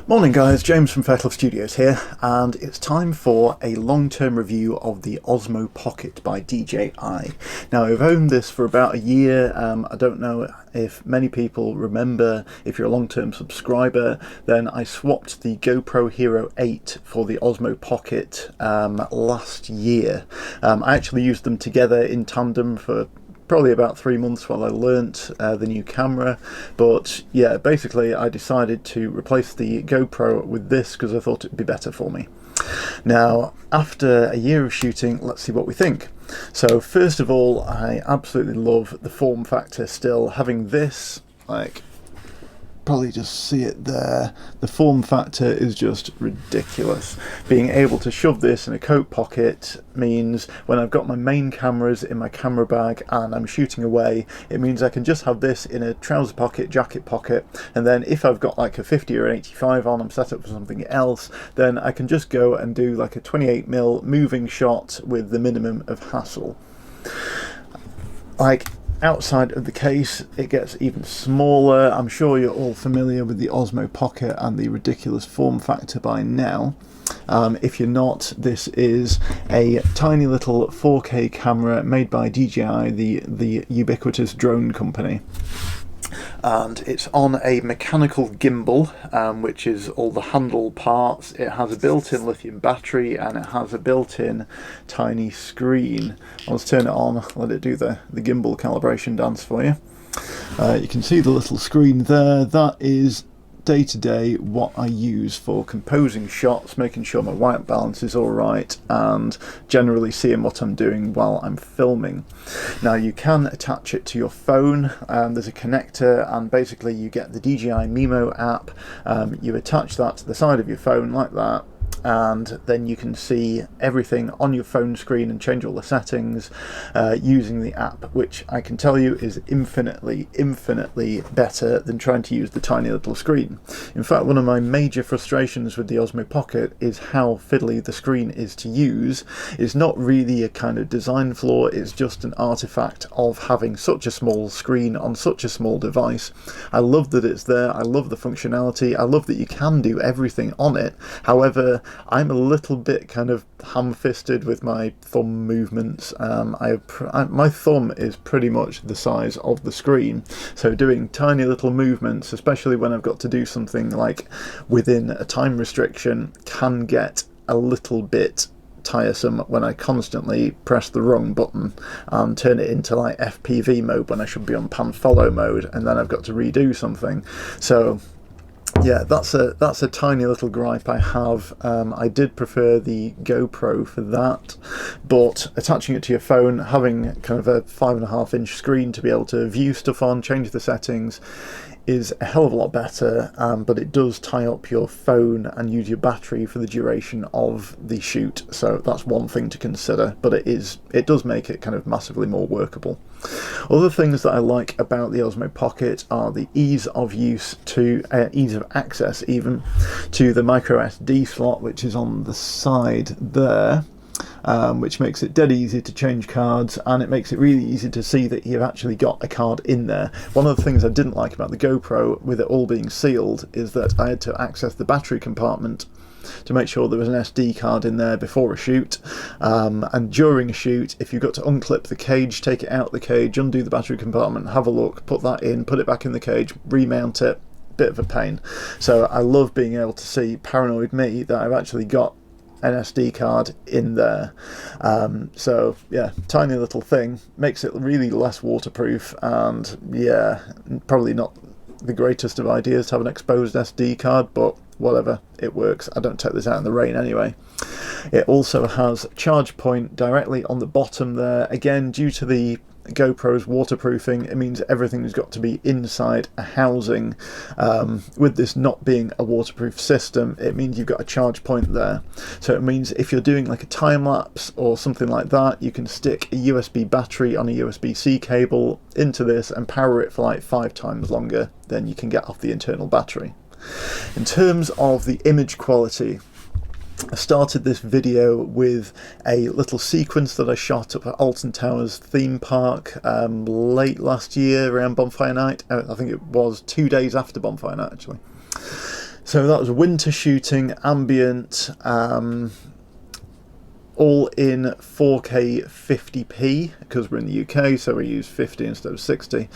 Morning guys, James from Fairclough Studios here, and it's time for a long-term review of the Osmo Pocket by DJI. Now, I've owned this for about a year. I don't know if many people remember. If you're a long-term subscriber, then I swapped the GoPro Hero 8 for the Osmo Pocket last year. I actually used them together in tandem for probably about 3 months while I learnt the new camera, but yeah, basically I decided to replace the GoPro with this because I thought it'd be better for me. Now, after a year of shooting, let's see what we think. So first of all, I absolutely love the form factor still. Having this, like, probably just see it there, the form factor is just ridiculous. Being able to shove this in a coat pocket means when I've got my main cameras in my camera bag and I'm shooting away, it means I can just have this in a trouser pocket, jacket pocket, and then if I've got like a 50 or an 85 on, I'm set up for something else, then I can just go and do like a 28mm moving shot with the minimum of hassle. Like, outside of the case, it gets even smaller. I'm sure you're all familiar with the Osmo Pocket and the ridiculous form factor by now. If you're not, this is a tiny little 4K camera made by DJI, the ubiquitous drone company. And it's on a mechanical gimbal, which is all the handle parts. It has a built-in lithium battery and it has a built-in tiny screen. Let's turn it on, let it do the gimbal calibration dance for you. You can see the little screen there. That is day-to-day what I use for composing shots, making sure my white balance is alright, and generally seeing what I'm doing while I'm filming. Now, you can attach it to your phone, there's a connector, and basically you get the DJI Mimo app. You attach that to the side of your phone like that, and then you can see everything on your phone screen and change all the settings using the app, which I can tell you is infinitely better than trying to use the tiny little screen. In fact, one of my major frustrations with the Osmo Pocket is how fiddly the screen is to use. It's not really a kind of design flaw, it's just an artifact of having such a small screen on such a small device. I love that it's there, I love the functionality, I love that you can do everything on it. However, I'm a little bit kind of ham-fisted with my thumb movements. My thumb is pretty much the size of the screen, so doing tiny little movements, especially when I've got to do something like within a time restriction, can get a little bit tiresome when I constantly press the wrong button and turn it into like FPV mode when I should be on pan follow mode, and then I've got to redo something. So yeah, that's a tiny little gripe I have. I did prefer the GoPro for that, but attaching it to your phone, having kind of a 5.5-inch screen to be able to view stuff on, change the settings, is a hell of a lot better, but it does tie up your phone and use your battery for the duration of the shoot, so that's one thing to consider, but it does make it kind of massively more workable. Other things that I like about the Osmo Pocket are the ease of use to ease of access even to the micro SD slot, which is on the side there. Which makes it dead easy to change cards, and it makes it really easy to see that you've actually got a card in there. One of the things I didn't like about the GoPro, with it all being sealed, is that I had to access the battery compartment to make sure there was an SD card in there before a shoot, and during a shoot, if you've got to unclip the cage, take it out the cage, undo the battery compartment, have a look, put that in, put it back in the cage, remount it, bit of a pain. So I love being able to see, paranoid me, that I've actually got an SD card in there. So yeah, tiny little thing, makes it really less waterproof, and yeah, probably not the greatest of ideas to have an exposed SD card, but whatever, it works. I don't take this out in the rain anyway. It also has a charge point directly on the bottom there. Again, due to the GoPro's waterproofing, it means everything's got to be inside a housing. With this not being a waterproof system, it means you've got a charge point there. So it means if you're doing like a time lapse or something like that, you can stick a USB battery on a USB-C cable into this and power it for like 5 times longer than you can get off the internal battery. In terms of the image quality, I started this video with a little sequence that I shot up at Alton Towers theme park late last year around Bonfire Night. I think it was 2 days after Bonfire Night actually. So that was winter shooting, ambient, all in 4K 50p, because we're in the UK, so we use 50 instead of 60.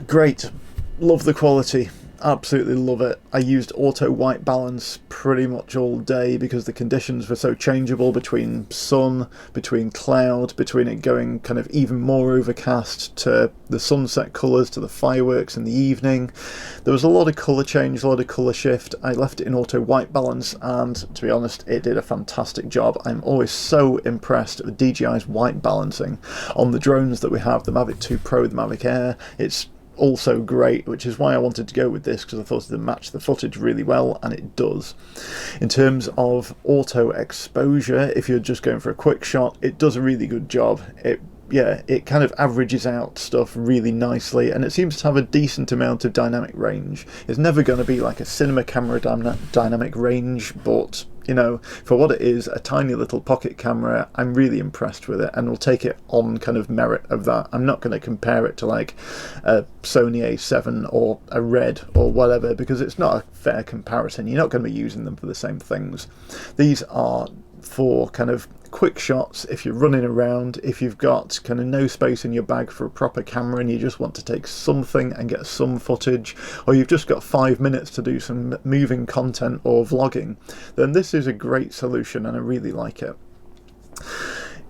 Great, love the quality, absolutely love it. I used auto white balance pretty much all day because the conditions were so changeable between sun, between cloud, between it going kind of even more overcast to the sunset colours to the fireworks in the evening. There was a lot of colour change, a lot of colour shift. I left it in auto white balance, and to be honest, it did a fantastic job. I'm always so impressed with DJI's white balancing on the drones that we have, the Mavic 2 Pro, the Mavic Air. It's also great, which is why I wanted to go with this, because I thought it would match the footage really well, and it does. In terms of auto exposure, if you're just going for a quick shot, it does a really good job. It kind of averages out stuff really nicely, and it seems to have a decent amount of dynamic range. It's never going to be like a cinema camera dynamic range, but you know, for what it is, a tiny little pocket camera, I'm really impressed with it, and will take it on kind of merit of that. I'm not going to compare it to like a Sony A7 or a Red or whatever, because it's not a fair comparison. You're not going to be using them for the same things. These are for kind of quick shots if you're running around, if you've got kind of no space in your bag for a proper camera and you just want to take something and get some footage, or you've just got 5 minutes to do some moving content or vlogging, then this is a great solution, and I really like it.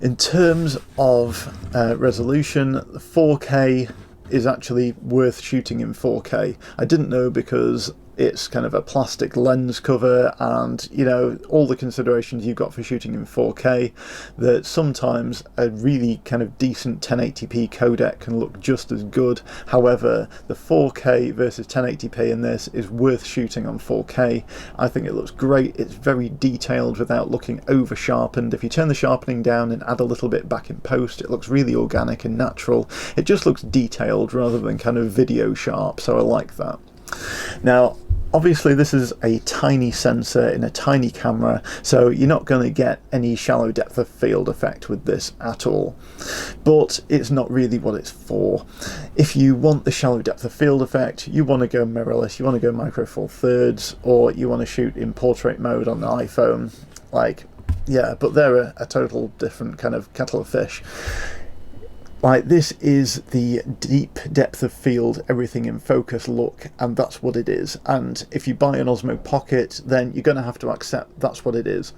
In terms of resolution, 4K is actually worth shooting in 4K. I didn't know, because it's kind of a plastic lens cover, and you know, all the considerations you've got for shooting in 4K, that sometimes a really kind of decent 1080p codec can look just as good. However, the 4K versus 1080p in this is worth shooting on 4K. I think it looks great. It's very detailed without looking over sharpened. If you turn the sharpening down and add a little bit back in post, it looks really organic and natural. It just looks detailed rather than kind of video sharp, so I like that. Now, obviously this is a tiny sensor in a tiny camera, so you're not going to get any shallow depth of field effect with this at all. But it's not really what it's for. If you want the shallow depth of field effect, you want to go mirrorless, you want to go micro four thirds, or you want to shoot in portrait mode on the iPhone, like, yeah, but they're a total different kind of kettle of fish. Like, this is the deep depth of field, everything in focus look, and that's what it is. And if you buy an Osmo Pocket, then you're going to have to accept that's what it is.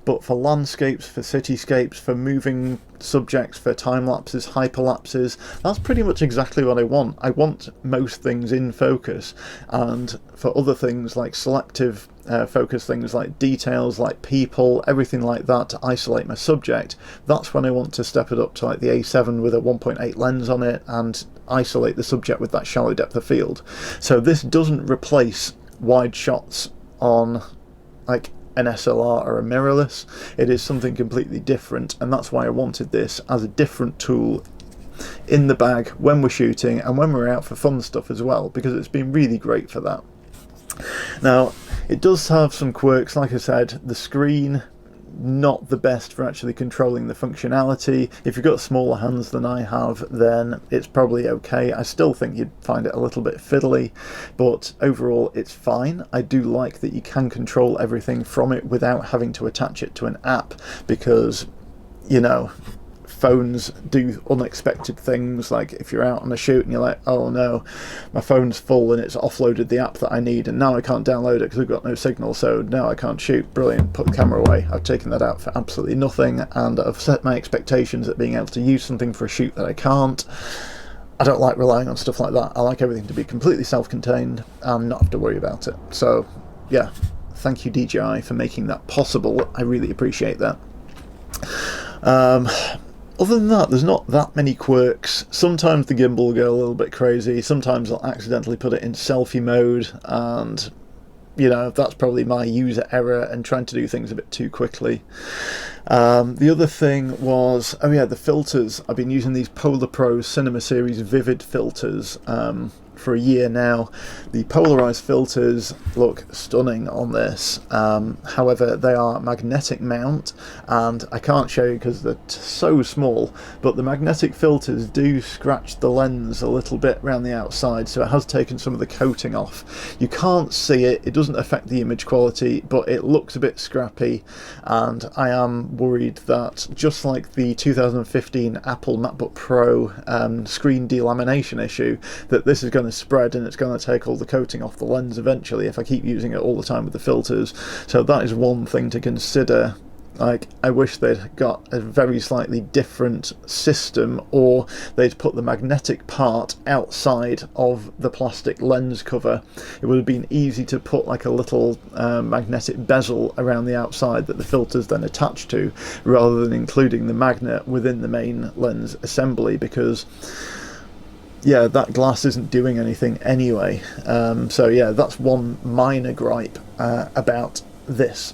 But for landscapes, for cityscapes, for moving subjects, for time lapses, hyperlapses, that's pretty much exactly what I want. I want most things in focus, and for other things like selective focus, things like details, like people, everything like that, to isolate my subject, that's when I want to step it up to like the A7 with a 1.8 lens on it and isolate the subject with that shallow depth of field. So this doesn't replace wide shots on like an SLR or a mirrorless. It is something completely different, and that's why I wanted this as a different tool in the bag when we're shooting and when we're out for fun stuff as well, because it's been really great for that. Now, it does have some quirks. Like I said, the screen, not the best for actually controlling the functionality. If you've got smaller hands than I have, then it's probably okay. I still think you'd find it a little bit fiddly, but overall it's fine. I do like that you can control everything from it without having to attach it to an app, because, you know, phones do unexpected things. Like if you're out on a shoot and you're like, oh no, my phone's full and it's offloaded the app that I need, and now I can't download it because I've got no signal, so now I can't shoot. Brilliant, put the camera away. I've taken that out for absolutely nothing, and I've set my expectations at being able to use something for a shoot that I can't. I don't like relying on stuff like that. I like everything to be completely self-contained and not have to worry about it. So yeah, thank you DJI for making that possible. I really appreciate that. Other than that, there's not that many quirks. Sometimes the gimbal will go a little bit crazy. Sometimes I'll accidentally put it in selfie mode, and you know, that's probably my user error and trying to do things a bit too quickly. The other thing was, oh yeah, the filters. I've been using these Polar Pro Cinema Series Vivid filters. for a year now. The polarized filters look stunning on this. However, they are magnetic mount, and I can't show you because they're so small, but the magnetic filters do scratch the lens a little bit around the outside, so it has taken some of the coating off. You can't see it, it doesn't affect the image quality, but it looks a bit scrappy, and I am worried that just like the 2015 Apple MacBook Pro screen delamination issue, that this is going to spread and it's going to take all the coating off the lens eventually if I keep using it all the time with the filters. So that is one thing to consider. Like, I wish they'd got a very slightly different system, or they'd put the magnetic part outside of the plastic lens cover. It would have been easy to put like a little magnetic bezel around the outside that the filters then attach to, rather than including the magnet within the main lens assembly, because yeah, that glass isn't doing anything anyway. So yeah, that's one minor gripe about this.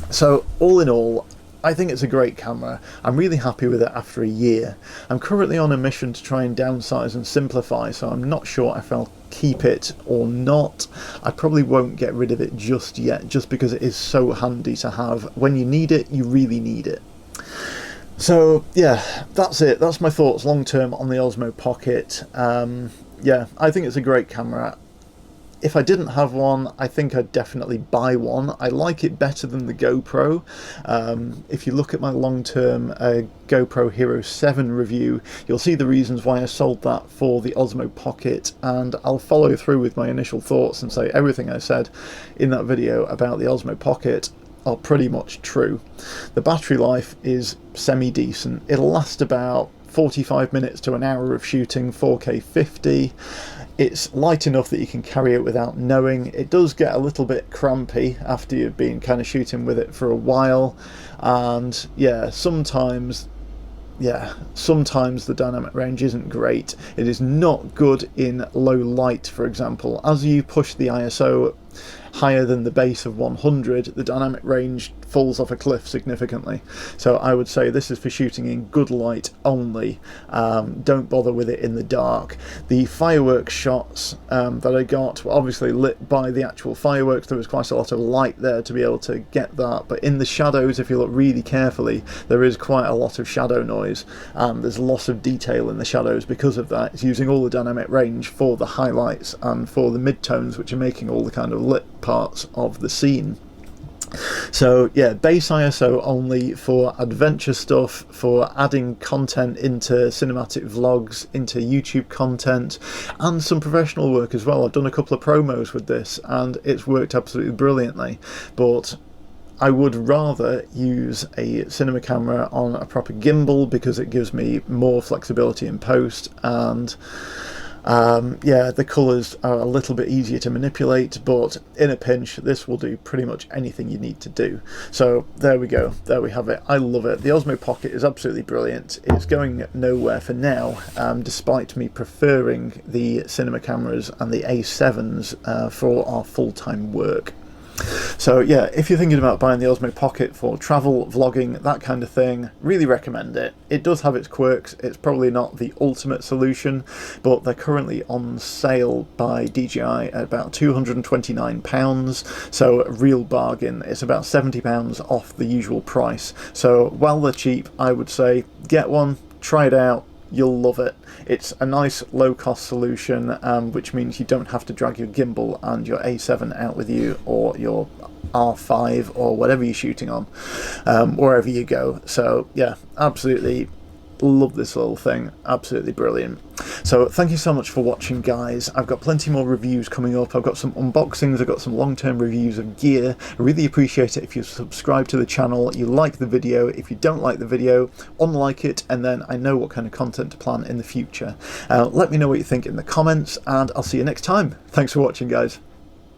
So all in all, I think it's a great camera. I'm really happy with it after a year. I'm currently on a mission to try and downsize and simplify, so I'm not sure if I'll keep it or not. I probably won't get rid of it just yet, just because it is so handy to have. When you need it, you really need it. So yeah, that's it. That's my thoughts long term on the Osmo Pocket. Yeah, I think it's a great camera. If I didn't have one, I think I'd definitely buy one. I like it better than the GoPro. If you look at my long-term GoPro Hero 7 review, you'll see the reasons why I sold that for the Osmo Pocket, and I'll follow through with my initial thoughts and say everything I said in that video about the Osmo Pocket are pretty much true. The battery life is semi-decent. It'll last about 45 minutes to an hour of shooting 4K 50. It's light enough that you can carry it without knowing. It does get a little bit crampy after you've been kind of shooting with it for a while, and yeah, sometimes the dynamic range isn't great. It is not good in low light, for example. As you push the ISO higher than the base of 100, the dynamic range falls off a cliff significantly. So I would say this is for shooting in good light only. Don't bother with it in the dark. The fireworks shots that I got were obviously lit by the actual fireworks. There was quite a lot of light there to be able to get that, but in the shadows, if you look really carefully, there is quite a lot of shadow noise, and there's lots of detail in the shadows because of that. It's using all the dynamic range for the highlights and for the midtones, which are making all the kind of lit parts of the scene. So yeah, base ISO only for adventure stuff, for adding content into cinematic vlogs, into YouTube content, and some professional work as well. I've done a couple of promos with this and it's worked absolutely brilliantly, but I would rather use a cinema camera on a proper gimbal because it gives me more flexibility in post, and yeah, the colours are a little bit easier to manipulate, but in a pinch this will do pretty much anything you need to do. So there we go, there we have it. I love it. The Osmo Pocket is absolutely brilliant. It's going nowhere for now, despite me preferring the cinema cameras and the A7s for our full-time work. So yeah, if you're thinking about buying the Osmo Pocket for travel, vlogging, that kind of thing, really recommend it. It does have its quirks. It's probably not the ultimate solution, but they're currently on sale by DJI at about £229, so a real bargain. It's about £70 off the usual price. So while they're cheap, I would say get one, try it out. You'll love it. It's a nice low-cost solution, which means you don't have to drag your gimbal and your A7 out with you, or your R5 or whatever you're shooting on, wherever you go. So yeah, absolutely love this little thing. Absolutely brilliant. So thank you so much for watching, guys. I've got plenty more reviews coming up. I've got some unboxings, I've got some long-term reviews of gear. I really appreciate it if you subscribe to the channel, you like the video. If you don't like the video, unlike it, and then I know what kind of content to plan in the future. Let me know what you think in the comments, and I'll see you next time. Thanks for watching, guys.